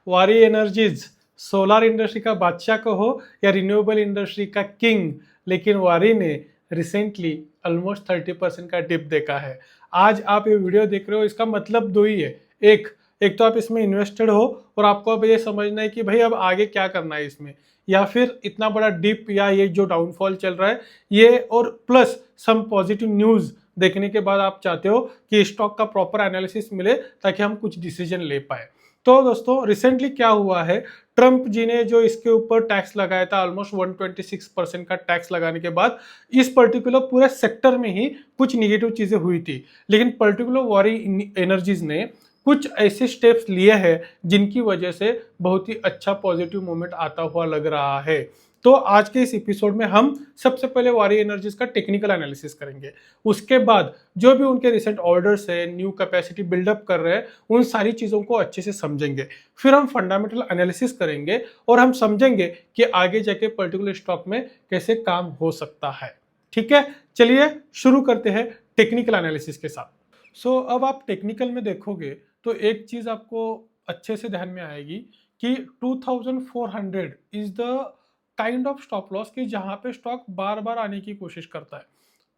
वारी energies solar industry का बादशाह कहो या रिन्यूएबल इंडस्ट्री का किंग, लेकिन वारी ने रिसेंटली ऑलमोस्ट 30% का डिप देखा है। आज आप ये वीडियो देख रहे हो, इसका मतलब दो ही है। एक एक तो आप इसमें इन्वेस्टेड हो और आपको अब ये समझना है कि भाई अब आगे क्या करना है इसमें, या फिर इतना बड़ा डिप या ये जो डाउनफॉल चल रहा है ये, और प्लस सम पॉजिटिव न्यूज़ देखने के बाद आप चाहते हो कि स्टॉक का प्रॉपर एनालिसिस मिले ताकि हम कुछ डिसीजन ले पाए। तो दोस्तों रिसेंटली क्या हुआ है, ट्रंप जी ने जो इसके ऊपर टैक्स लगाया था, ऑलमोस्ट 126% का टैक्स लगाने के बाद इस पर्टिकुलर पूरे सेक्टर में ही कुछ निगेटिव चीजें हुई थी। लेकिन पर्टिकुलर वारी एनर्जीज ने कुछ ऐसे स्टेप्स लिए हैं जिनकी वजह से बहुत ही अच्छा पॉजिटिव मूवमेंट आता हुआ लग रहा है। तो आज के इस एपिसोड में हम सबसे पहले वारी एनर्जीज का टेक्निकल एनालिसिस करेंगे, उसके बाद जो भी उनके रिसेंट ऑर्डर्स है, न्यू कैपेसिटी बिल्डअप कर रहे हैं, उन सारी चीजों को अच्छे से समझेंगे। फिर हम फंडामेंटल एनालिसिस करेंगे और हम समझेंगे कि आगे जाके पर्टिकुलर स्टॉक में कैसे काम हो सकता है। ठीक है, चलिए शुरू करते हैं टेक्निकल एनालिसिस के साथ। अब आप टेक्निकल में देखोगे तो एक चीज आपको अच्छे से ध्यान में आएगी कि 2400 is the kind of stop loss कि जहां पे स्टॉक बार बार आने की कोशिश करता है।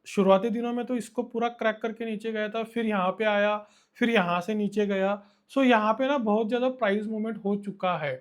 शुरुआती दिनों में तो इसको पूरा क्रैक करके नीचे गया था, फिर यहाँ पे आया, फिर यहाँ से नीचे गया। यहाँ पे ना बहुत ज़्यादा प्राइस मूवमेंट हो चुका है,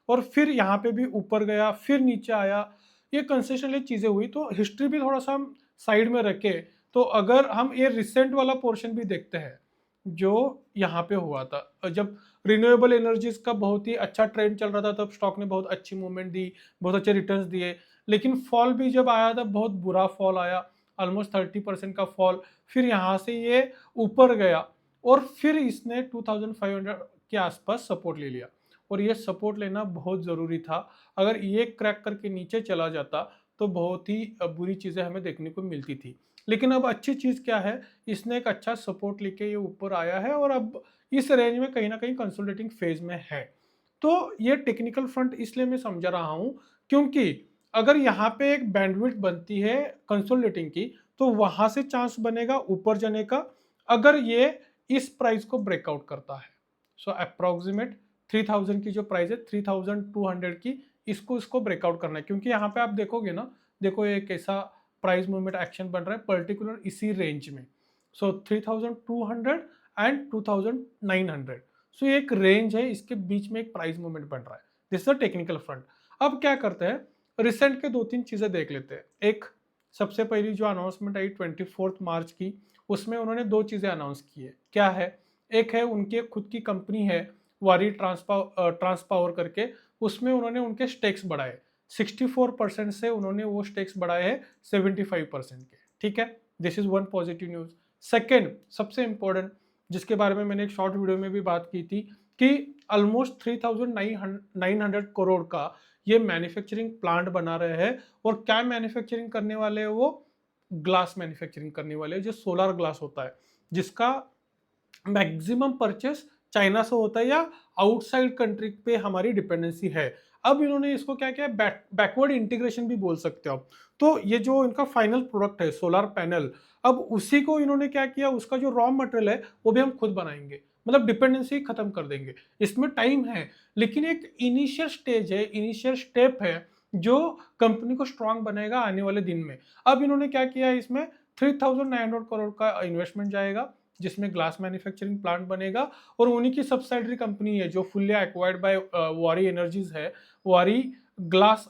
और फिर यहाँ पे भी ऊपर गया, फिर नीचे आया। ये कंसिस्टेंटली चीज़ें हुई। तो हिस्ट्री भी थोड़ा सा हम साइड में रखे तो अगर हम ये रिसेंट वाला पोर्शन भी देखते हैं जो यहाँ पे हुआ था, जब रिन्यूएबल एनर्जीज का बहुत ही अच्छा ट्रेंड चल रहा था, तब स्टॉक ने बहुत अच्छी मूवमेंट दी, बहुत अच्छे रिटर्न्स दिए। लेकिन फॉल भी जब आया था बहुत बुरा फॉल आया, ऑलमोस्ट 30% का फॉल। फिर यहाँ से ये ऊपर गया और फिर इसने 2500 के आसपास सपोर्ट ले लिया, और ये सपोर्ट लेना बहुत ज़रूरी था। अगर ये क्रैक करके नीचे चला जाता तो बहुत ही बुरी चीज़ें हमें देखने को मिलती थी। लेकिन अब अच्छी चीज़ क्या है, इसने एक अच्छा सपोर्ट लेके ये ऊपर आया है और अब इस रेंज में कहीं ना कहीं कंसोलिडेटिंग फेज में है। तो ये टेक्निकल फ्रंट इसलिए मैं समझा रहा हूं क्योंकि अगर यहाँ पे एक बैंडविड्थ बनती है कंसोलिडेटिंग की, तो वहां से चांस बनेगा ऊपर जाने का, अगर ये इस प्राइस को ब्रेकआउट करता है। अप्रोक्सीमेट 3000 की जो प्राइस है, 3200 की, इसको ब्रेकआउट करना है। क्योंकि यहाँ पे आप देखोगे ना, देखो ये कैसा प्राइस मूवमेंट एक्शन बन रहा है पर्टिकुलर इसी रेंज में। 3200 एंड 2900, ये एक रेंज है, इसके बीच में एक प्राइस मूवमेंट बन रहा है। This is technical front. अब क्या करते हैं, रिसेंट के दो तीन चीजें देख लेते हैं। एक, सबसे पहली जो अनाउंसमेंट आई 24 मार्च की, उसमें उन्होंने दो चीजें अनाउंस की है। क्या है, एक है उनके खुद की कंपनी है वारी ट्रांसपावर करके, उसमें उन्होंने उनके स्टेक्स बढ़ाए 64% से, उन्होंने वो स्टेक्स बढ़ाए हैं 75% के। ठीक है, this is one positive news. Second, सबसे इंपॉर्टेंट, जिसके बारे में मैंने एक शॉर्ट वीडियो में भी बात की थी, कि ऑलमोस्ट 3900 करोड़ का ये मैन्युफैक्चरिंग प्लांट बना रहे हैं। और क्या मैन्युफैक्चरिंग करने वाले हैं, वो ग्लास मैन्युफैक्चरिंग करने वाले हैं, जो सोलर ग्लास होता है, जिसका मैक्सिमम परचेस चाइना से होता है या आउटसाइड कंट्री पे हमारी डिपेंडेंसी है। अब इन्होंने इसको क्या किया, बैकवर्ड इंटीग्रेशन भी बोल सकते हो आप। तो ये जो इनका फाइनल प्रोडक्ट है सोलर पैनल, अब उसी को इन्होंने क्या किया, उसका जो रॉ मटेरियल है वो भी हम खुद बनाएंगे, मतलब डिपेंडेंसी खत्म कर देंगे। इसमें टाइम है, लेकिन एक इनिशियल स्टेज है, इनिशियल स्टेप है जो कंपनी को स्ट्रांग बनाएगा आने वाले दिन में। अब इन्होंने क्या किया, इसमें 3900 करोड़ का इन्वेस्टमेंट जाएगा, जिसमें ग्लास मैन्युफैक्चरिंग प्लांट बनेगा। और उन्हीं की सब्सिडरी कंपनी है जो फुल्ली एक्वायर्ड बाय वारी एनर्जीज है, वारी ग्लास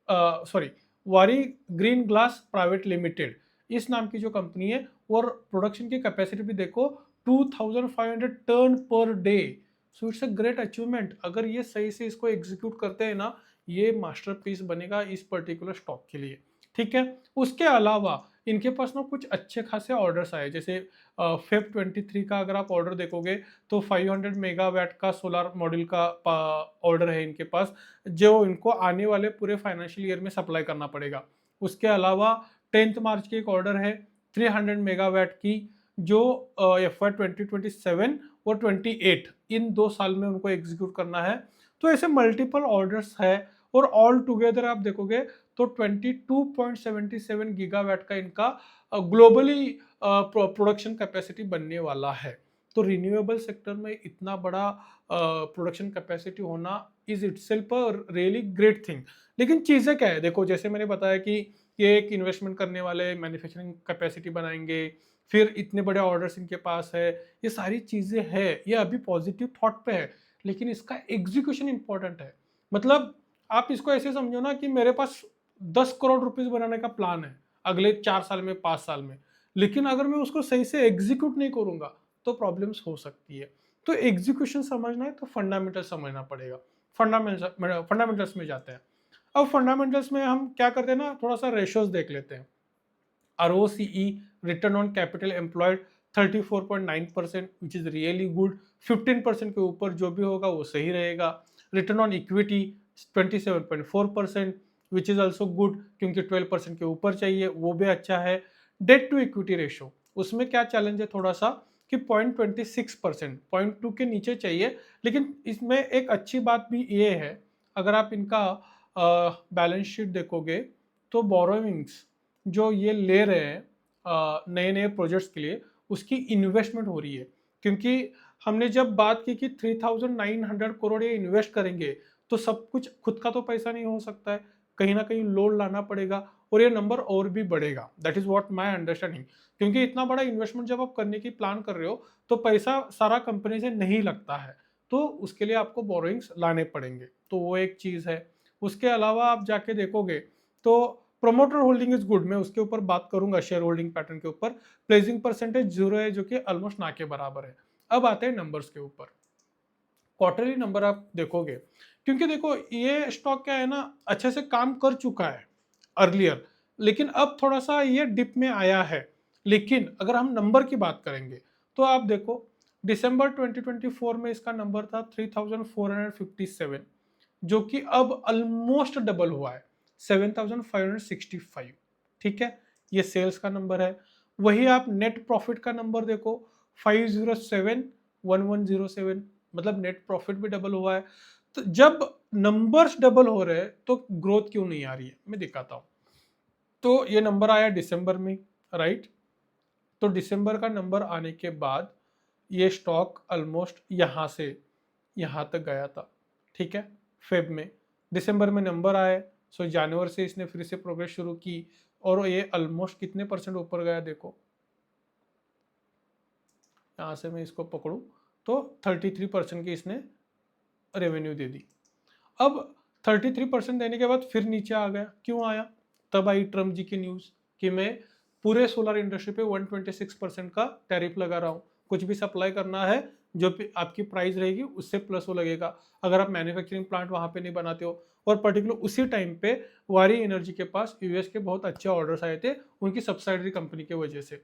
सॉरी वारी ग्रीन ग्लास प्राइवेट लिमिटेड, इस नाम की जो कंपनी है। और प्रोडक्शन की कैपेसिटी भी देखो 2500 ton per day. It's a great achievement. अगर ये सही से इसको एग्जीक्यूट करते हैं ना, ये मास्टरपीस बनेगा इस पर्टिकुलर स्टॉक के लिए। ठीक है, उसके अलावा इनके पास ना कुछ अच्छे खासे ऑर्डर्स आए, जैसे फेब 23 का अगर आप ऑर्डर देखोगे तो 500 मेगावाट का सोलर मॉड्यूल का ऑर्डर है इनके पास, जो इनको आने वाले पूरे फाइनेंशियल ईयर में सप्लाई करना पड़ेगा। उसके अलावा 10 मार्च की एक ऑर्डर है 300 मेगावाट की, जो FY 2027 और 28 इन 2 साल में उनको एग्जीक्यूट करना है। तो ऐसे मल्टीपल ऑर्डर्स है, और ऑल टुगेदर आप देखोगे तो 22.77 गीगावाट का इनका ग्लोबली प्रोडक्शन कैपेसिटी बनने वाला है। तो रिन्यूएबल सेक्टर में इतना बड़ा प्रोडक्शन कैपेसिटी होना is itself a really great thing. लेकिन चीज़ें क्या है, देखो जैसे मैंने बताया कि ये एक इन्वेस्टमेंट करने वाले मैन्युफैक्चरिंग कैपेसिटी बनाएंगे, फिर इतने बड़े ऑर्डर्स इनके पास है, ये सारी चीज़ें है, ये अभी पॉजिटिव थॉट पे है, लेकिन इसका एग्जीक्यूशन इंपॉर्टेंट है। मतलब आप इसको ऐसे समझो ना कि मेरे पास 10 करोड़ रुपीज बनाने का प्लान है अगले 4 साल में, 5 साल में, लेकिन अगर मैं उसको सही से एग्जीक्यूट नहीं करूंगा तो प्रॉब्लम्स हो सकती है। तो एग्जीक्यूशन समझना है तो फंडामेंटल समझना पड़ेगा। फंडामेंटल्स में जाते हैं। अब फंडामेंटल्स में हम क्या करते हैं ना, थोड़ा सा रेशोज देख लेते हैं। ROCE, return on capital employed 34.9%, which is really good. 15% के ऊपर जो भी होगा वो सही रहेगा। Return on equity 27.4%, which is also good, क्योंकि 12% के ऊपर चाहिए, वो भी अच्छा है। डेट टू इक्विटी रेशो, उसमें क्या चैलेंज है थोड़ा सा कि 0.26%, 0.2 के नीचे चाहिए। लेकिन इसमें एक अच्छी बात भी ये है, अगर आप इनका बैलेंस शीट देखोगे तो बोरोइंग्स जो ये ले रहे हैं नए नए प्रोजेक्ट्स के लिए, उसकी इन्वेस्टमेंट हो रही है। क्योंकि हमने जब बात की कि 3,900 करोड़ ये इन्वेस्ट करेंगे, तो सब कुछ खुद का तो पैसा नहीं हो सकता है, कहीं ना कहीं लोन लाना पड़ेगा, और ये नंबर और भी बढ़ेगा। That is what my understanding. क्योंकि इतना बड़ा इन्वेस्टमेंट जब आप करने की प्लान कर रहे हो तो पैसा सारा कंपनी से नहीं लगता है, तो उसके लिए आपको बोरोइंग्स लाने पड़ेंगे, तो वो एक चीज़ है। उसके अलावा आप जाके देखोगे तो प्रोमोटर होल्डिंग इज गुड, मैं उसके ऊपर बात करूंगा शेयर होल्डिंग पैटर्न के ऊपर। प्लेजिंग परसेंटेज 0 है, जो कि ऑलमोस्ट ना के बराबर है। अब आते हैं नंबर्स के ऊपर। क्वार्टरली नंबर आप देखोगे, क्योंकि देखो ये स्टॉक क्या है ना, अच्छे से काम कर चुका है अर्लियर, लेकिन अब थोड़ा सा ये डिप में आया है। लेकिन अगर हम नंबर की बात करेंगे तो आप देखो दिसंबर 2024 में इसका नंबर था 3,457, जो कि अब ऑलमोस्ट डबल हुआ है, 7,565। ठीक है, ये सेल्स का नंबर है। वही आप नेट प्रॉफिट का नंबर देखो, 507,1107, मतलब नेट प्रॉफिट भी डबल हुआ है। तो जब नंबर्स डबल हो रहे हैं तो ग्रोथ क्यों नहीं आ रही है, मैं दिखाता हूं। तो ये नंबर आया दिसंबर में, राइट। तो दिसंबर का नंबर आने के बाद ये स्टॉक ऑलमोस्ट यहां से यहां तक गया था। ठीक है, फेब में, दिसंबर में नंबर आए, सो जनवरी से इसने फिर से प्रोग्रेस शुरू की, और ये ऑलमोस्ट कितने परसेंट ऊपर गया देखो, यहाँ से मैं इसको पकड़ूं तो 33% की इसने रेवेन्यू दे दी। अब 33% देने के बाद फिर नीचे आ गया, क्यों आया? तब आई ट्रम्प जी की न्यूज़ कि मैं पूरे सोलर इंडस्ट्री पे 126% का टैरिफ लगा रहा हूँ, कुछ भी सप्लाई करना है जो आपकी प्राइस रहेगी उससे प्लस वो लगेगा, अगर आप मैन्युफैक्चरिंग प्लांट वहाँ पे नहीं बनाते हो। और पर्टिकुलर उसी टाइम पे वारी एनर्जी के पास यूएस के बहुत अच्छे ऑर्डर्स आए थे उनकी सब्सिडरी कंपनी की वजह से,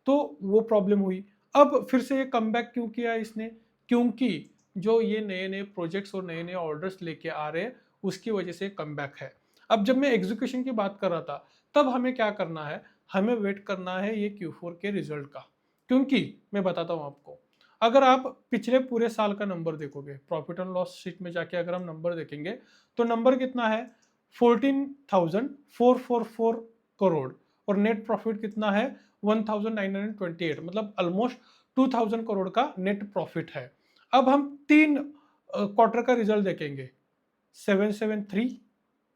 तो वो प्रॉब्लम हुई। अब फिर से ये कमबैक क्यों किया इसने? क्योंकि जो ये नए नए प्रोजेक्ट्स और नए नए ऑर्डर्स लेके आ रहे हैं उसकी वजह से कमबैक है। अब जब मैं एग्जीक्यूशन की बात कर रहा था, तब हमें क्या करना है, हमें वेट करना है ये Q4 के रिजल्ट का। क्योंकि मैं बताता हूँ आपको, अगर आप पिछले पूरे साल का नंबर देखोगे, प्रॉफिट एंड लॉस शीट में जाके अगर हम नंबर देखेंगे तो नंबर कितना है, 14,444 करोड़, और नेट प्रॉफिट कितना है, 1,928, मतलब ऑलमोस्ट 2,000 करोड़ का नेट प्रॉफिट है। अब हम 3 क्वार्टर का रिजल्ट देखेंगे, 773,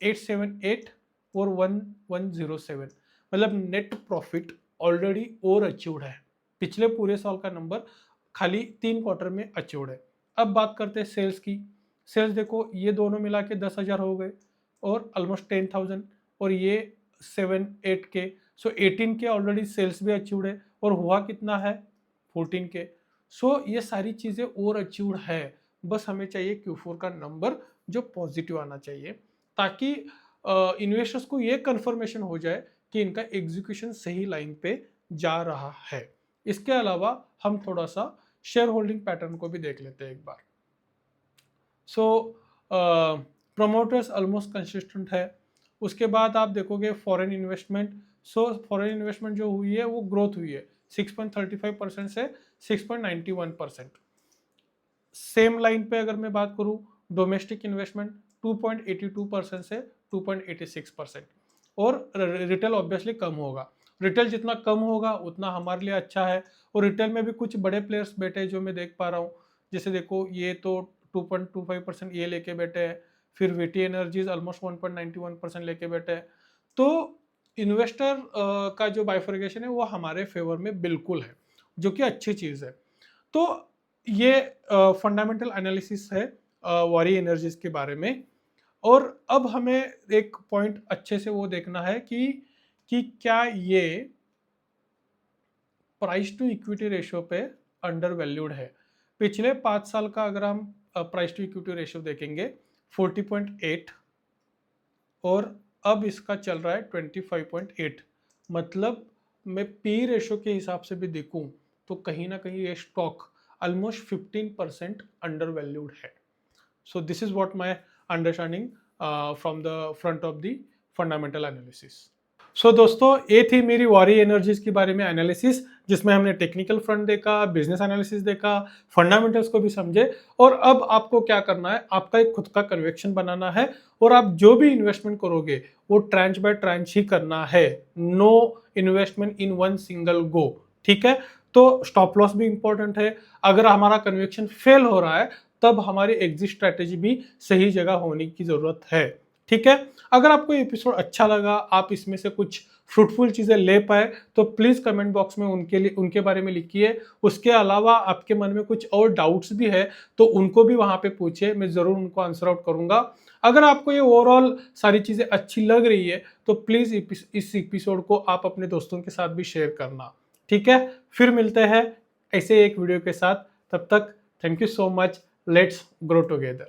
878 और 1107, मतलब नेट प्रॉफिट ऑलरेडी और अचीव्ड है। पिछले पूरे साल का नंबर खाली 3 क्वार्टर में अचीव्ड है। अब बात करते हैं सेल्स की। सेल्स देखो ये दोनों मिला के 10,000 हो गए और ऑलमोस्ट 10,000, और ये 7-8 के, सो 18 के ऑलरेडी सेल्स भी अचीव्ड है, और हुआ कितना है 14 के। सो ये सारी चीज़ें और अचीव्ड है, बस हमें चाहिए Q4 का नंबर जो पॉजिटिव आना चाहिए, ताकि इन्वेस्टर्स को ये कंफर्मेशन हो जाए कि इनका एग्जीक्यूशन सही लाइन पे जा रहा है। इसके अलावा हम थोड़ा सा शेयर होल्डिंग पैटर्न को भी देख लेते हैं एक बार। सो प्रमोटर्स ऑलमोस्ट कंसिस्टेंट है। उसके बाद आप देखोगे foreign investment, so foreign investment जो हुई है वो ग्रोथ हुई है 6.35% से 6.91%। सेम लाइन पे अगर मैं बात करूं, डोमेस्टिक इन्वेस्टमेंट 2.82% से 2.86%, और रिटेल ऑब्वियसली कम होगा। रिटेल जितना कम होगा उतना हमारे लिए अच्छा है। और रिटेल में भी कुछ बड़े प्लेयर्स बैठे हैं जो मैं देख पा रहा हूँ, जैसे देखो ये तो 2.25% ये लेके बैठे हैं, फिर वीटी एनर्जीज ऑलमोस्ट 1.91% लेके बैठे हैं। तो इन्वेस्टर का जो बाइफर्केशन है वो हमारे फेवर में बिल्कुल है, जो कि अच्छी चीज़ है। तो ये फंडामेंटल एनालिसिस है वारी एनर्जीज के बारे में। और अब हमें एक पॉइंट अच्छे से वो देखना है कि क्या ये प्राइस टू इक्विटी रेशियो पे अंडर वैल्यूड है। पिछले 5 साल का अगर हम प्राइस टू इक्विटी रेशियो देखेंगे 40.8 और अब इसका चल रहा है 25.8। मतलब मैं पी रेशियो के हिसाब से भी देखूं तो कहीं ना कहीं ये स्टॉक ऑलमोस्ट 15% अंडर वैल्यूड है। So this is what my understanding from the front of the fundamental analysis. So दोस्तों ये थी मेरी वारी एनर्जीज के बारे में एनालिसिस, जिसमें हमने टेक्निकल फ्रंट देखा, बिजनेस एनालिसिस देखा, फंडामेंटल्स को भी समझे। और अब आपको क्या करना है, आपका एक खुद का कन्विक्शन बनाना है और आप जो भी इन्वेस्टमेंट करोगे वो ट्रांच बाय ट्रांच ही करना है। No investment in one single go, ठीक है। तो स्टॉप लॉस भी इंपॉर्टेंट है। अगर हमारा कन्विक्शन फेल हो रहा है तब हमारी एग्जिट स्ट्रेटेजी भी सही जगह होने की जरूरत है, ठीक है। अगर आपको ये एपिसोड अच्छा लगा, आप इसमें से कुछ फ्रूटफुल चीजें ले पाए, तो प्लीज कमेंट बॉक्स में उनके बारे में लिखिए। उसके अलावा आपके मन में कुछ और डाउट्स भी है तो उनको भी वहां पे पूछिए, मैं जरूर उनको आंसर आउट करूंगा। अगर आपको ये ओवरऑल सारी चीजें अच्छी लग रही है तो प्लीज इस एपिसोड को आप अपने दोस्तों के साथ भी शेयर करना, ठीक है। फिर मिलते हैं ऐसे एक वीडियो के साथ, तब तक thank you so much. Let's grow together.